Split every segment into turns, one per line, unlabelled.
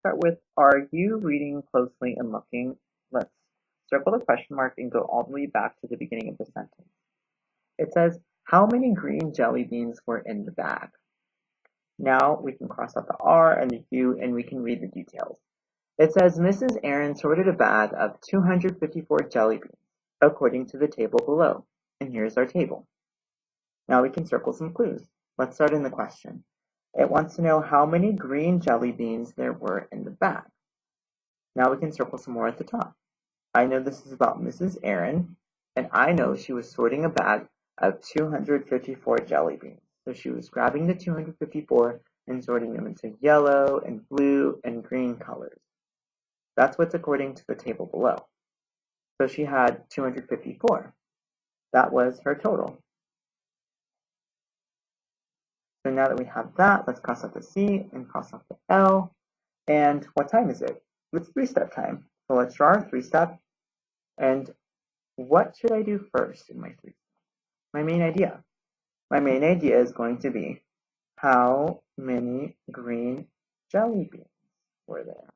Start with, are you reading closely and looking? Let's circle the question mark and go all the way back to the beginning of the sentence. It says, how many green jelly beans were in the bag? Now we can cross out the R and the U and we can read the details. It says Mrs. Aaron sorted a bag of 254 jelly beans, according to the table below. And here's our table. Now we can circle some clues. Let's start in the question. It wants to know how many green jelly beans there were in the bag. Now we can circle some more at the top. I know this is about Mrs. Aaron, and I know she was sorting a bag of 254 jelly beans. So she was grabbing the 254 and sorting them into yellow and blue and green colors. That's what's according to the table below. So she had 254. That was her total. So now that we have that, let's cross out the C and cross out the L. And what time is it? It's three-step time. So let's draw our three-step. And what should I do first in my three-step? My main idea. My main idea is going to be, how many green jelly beans were there?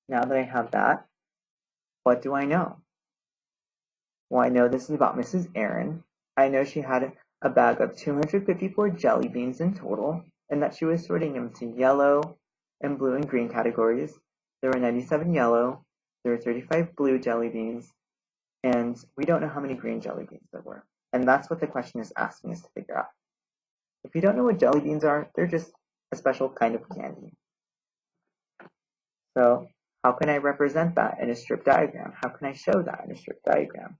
Now that I have that, what do I know? Well, I know this is about Mrs. Aaron. I know she had a bag of 254 jelly beans in total, and that she was sorting them into yellow and blue and green categories. There were 97 yellow, there were 35 blue jelly beans, and we don't know how many green jelly beans there were. And that's what the question is asking us to figure out. If you don't know what jelly beans are, they're just a special kind of candy. So how can I represent that in a strip diagram? How can I show that in a strip diagram?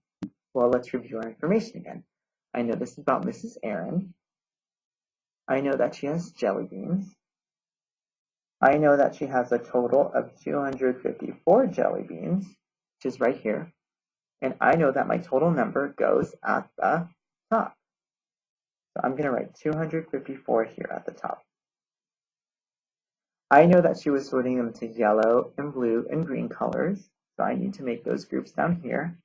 Well, let's review our information again. I know this is about Mrs. Aaron. I know that she has jelly beans. I know that she has a total of 254 jelly beans, which is right here. And I know that my total number goes at the top. So I'm going to write 254 here at the top. I know that she was sorting them to yellow and blue and green colors. So I need to make those groups down here.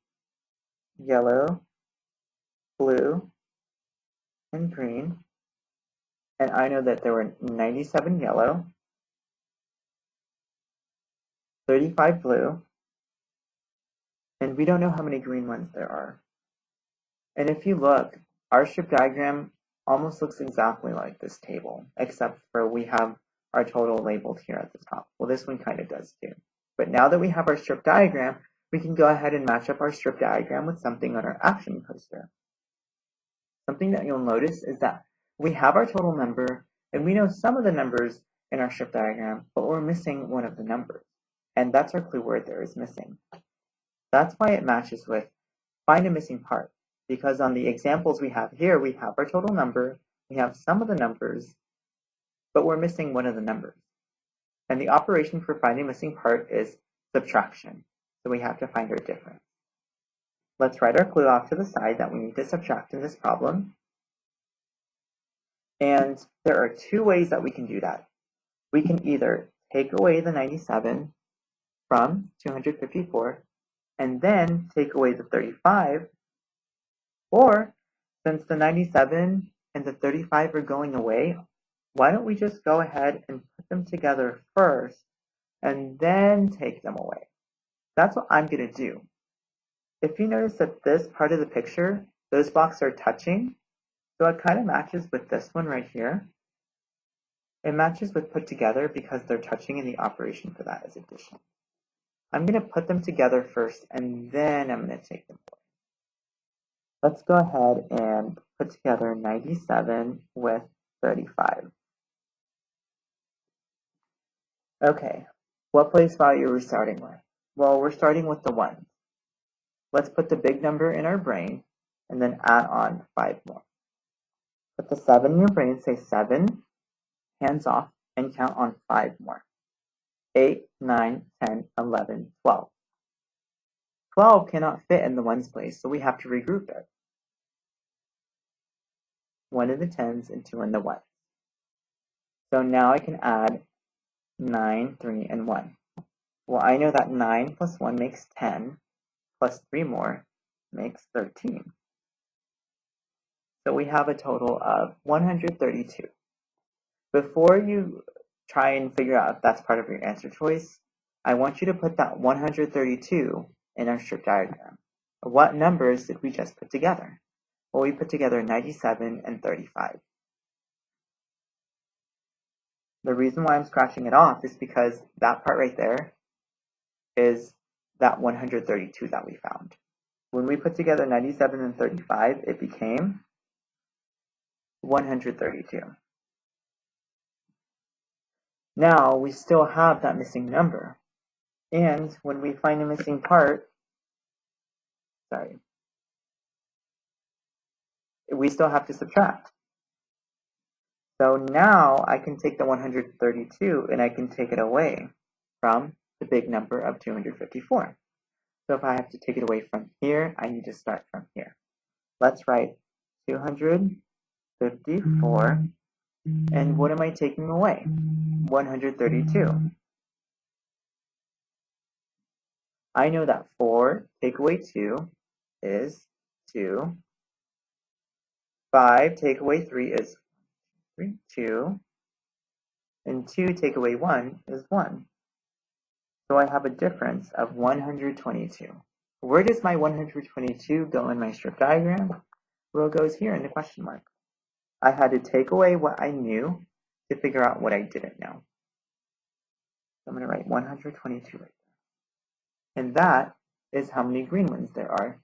Yellow, blue, and green. And I know that there were 97 yellow, 35 blue, and we don't know how many green ones there are. And if you look, our strip diagram almost looks exactly like this table, except for we have our total labeled here at the top. Well, this one kind of does too. But now that we have our strip diagram, we can go ahead and match up our strip diagram with something on our action poster. Something that you'll notice is that we have our total number, and we know some of the numbers in our strip diagram, but we're missing one of the numbers. And that's our clue word there, is missing. That's why it matches with find a missing part, because on the examples we have here, we have our total number, we have some of the numbers, but we're missing one of the numbers. And the operation for finding missing part is subtraction. So we have to find our difference. Let's write our clue off to the side that we need to subtract in this problem. And there are two ways that we can do that. We can either take away the 97 from 254 and then take away the 35, or since the 97 and the 35 are going away, why don't we just go ahead and put them together first and then take them away? That's what I'm going to do. If you notice that this part of the picture, those blocks are touching, so it kind of matches with this one right here. It matches with put together because they're touching, and the operation for that is addition. I'm going to put them together first, and then I'm going to take them away. Let's go ahead and put together 97 with 35. Okay, what place value are we starting with? Well, we're starting with the 1. Let's put the big number in our brain and then add on 5 more. Put the 7 in your brain, say 7, hands off, and count on 5 more. 8, 9, 10, 11, 12. 12 cannot fit in the 1's place, so we have to regroup it. 1 in the 10s and 2 in the 1s. So now I can add 9, 3, and 1. Well, I know that 9 plus 1 makes 10, plus 3 more makes 13. So we have a total of 132. Before you try and figure out if that's part of your answer choice, I want you to put that 132 in our strip diagram. What numbers did we just put together? Well, we put together 97 and 35. The reason why I'm scratching it off is because that part right there is that 132 that we found. When we put together 97 and 35, it became 132. Now we still have that missing number. And when we find a missing part, we still have to subtract. So now I can take the 132 and I can take it away from the big number of 254. So if I have to take it away from here, I need to start from here. Let's write 254. And what am I taking away? 132. I know that 4 take away 2 is 2. 5 take away 3 is 2. And 2 take away 1 is 1. So I have a difference of 122. Where does my 122 go in my strip diagram? Well, it goes here in the question mark. I had to take away what I knew to figure out what I didn't know. So I'm going to write 122 right there. And that is how many green ones there are.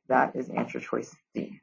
That is answer choice C.